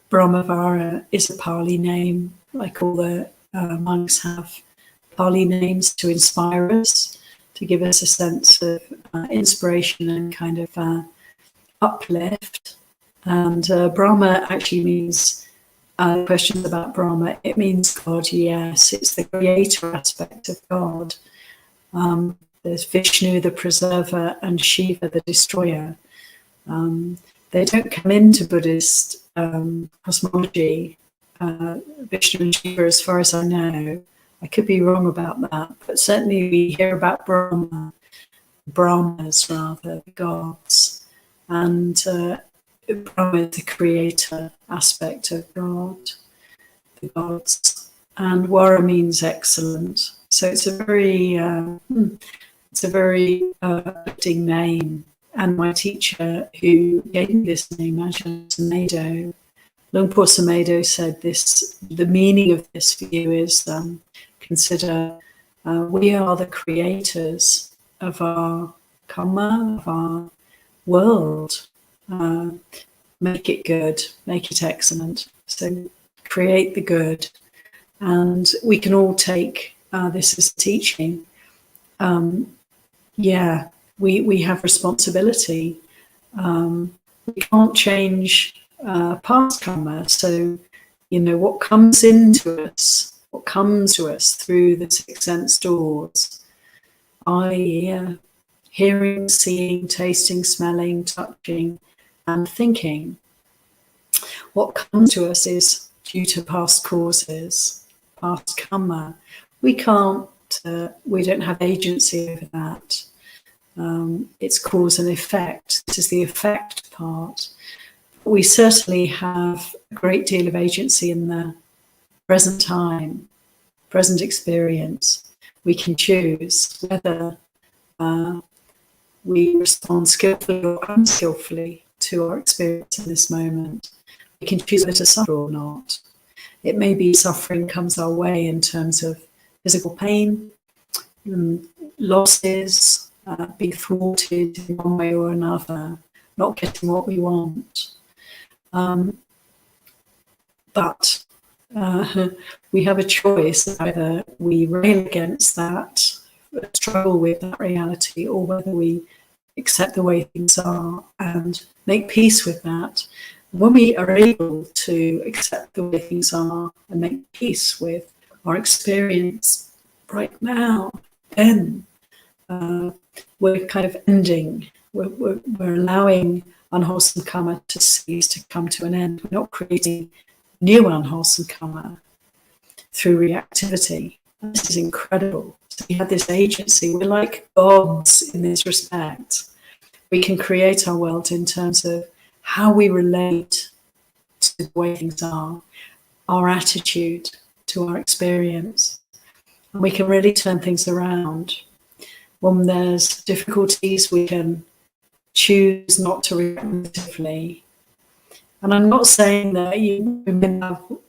Brahmavara is a Pali name, like all the monks have Pali names to inspire us, to give us a sense of inspiration and kind of uplift. And Brahma actually means, questions about Brahma, it means God, yes. It's the creator aspect of God. There's Vishnu, the preserver, and Shiva, the destroyer. They don't come into Buddhist cosmology, Vishnu and Shiva, as far as I know. I could be wrong about that, but certainly we hear about Brahmas rather, the gods. And Brahma is the creator aspect of God, the gods. And Vara means excellent. So it's a very uplifting name. And my teacher who gave me this name, Ajahn Sumedho, Luang Por Sumedho, said this, the meaning of this for you is consider we are the creators of our karma, of our world. Make it good, make it excellent. So create the good. And we can all take this as teaching. We have responsibility. We can't change past karma. So, what comes into us, what comes to us through the six sense doors, i.e., hearing, seeing, tasting, smelling, touching, and thinking. What comes to us is due to past causes, past karma. We don't have agency over that. It's cause and effect. This is the effect part. We certainly have a great deal of agency in the present time, present experience. We can choose whether we respond skillfully or unskillfully to our experience in this moment. We can choose whether to suffer or not. It may be suffering comes our way in terms of physical pain, losses, being thwarted in one way or another, not getting what we want. But we have a choice. Either we rail against that, struggle with that reality, or whether we accept the way things are and make peace with that. When we are able to accept the way things are and make peace with our experience right now, then we're kind of ending. We're allowing unwholesome karma to cease, to come to an end. We're not creating new unwholesome karma through reactivity. This is incredible. So we have this agency. We're like gods in this respect. We can create our world in terms of how we relate to the way things are, our attitude to our experience. And we can really turn things around. When there's difficulties, we can choose not to react negatively. And I'm not saying that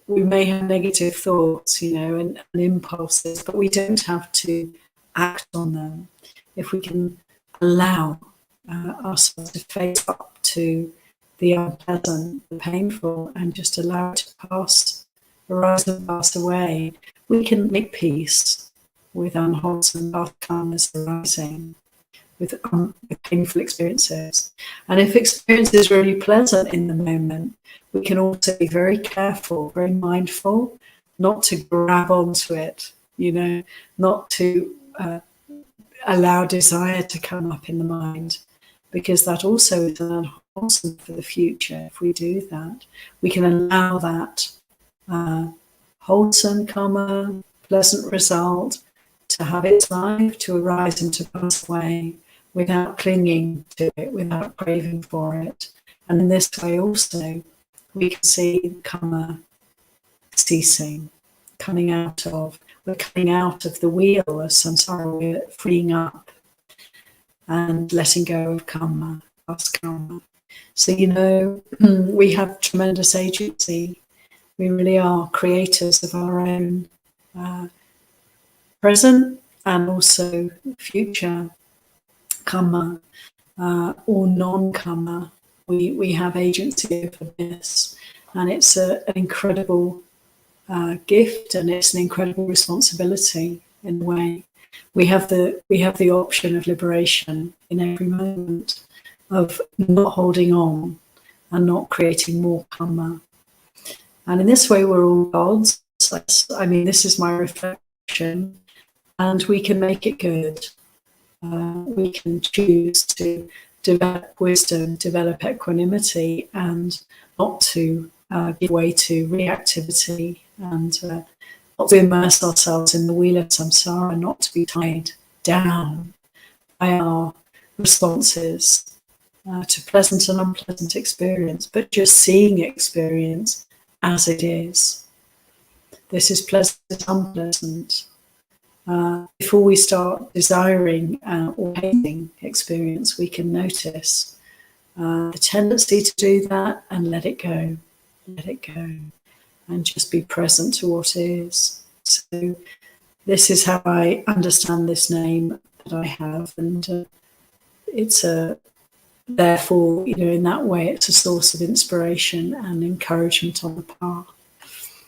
we may have negative thoughts, and impulses, but we don't have to act on them. If we can allow ourselves to face up to the unpleasant, the painful, and just allow it to arise and pass away, we can make peace with unwholesome past karmas arising, with painful experiences. And if experience is really pleasant in the moment, we can also be very careful, very mindful, not to grab onto it, not to allow desire to come up in the mind, because that also is unwholesome for the future. If we do that, we can allow that wholesome karma, pleasant result to have its life, to arise and to pass away, without clinging to it, without craving for it. And in this way also, we can see karma ceasing, we're coming out of the wheel of samsara, we're freeing up and letting go of karma, past karma. So, we have tremendous agency. We really are creators of our own present and also future karma or non-karma. We have agency over this. And it's an incredible gift, and it's an incredible responsibility in a way. We have the option of liberation in every moment, of not holding on and not creating more karma. And in this way, we're all gods. I mean, this is my reflection, and we can make it good. We can choose to develop wisdom, develop equanimity, and not to give way to reactivity, and not to immerse ourselves in the wheel of samsara, not to be tied down by our responses to pleasant and unpleasant experience, but just seeing experience as it is. This is pleasant, unpleasant. Before we start desiring or hating experience, we can notice the tendency to do that and let it go. Let it go. And just be present to what is. So this is how I understand this name that I have, and it's therefore, in that way, it's a source of inspiration and encouragement on the path.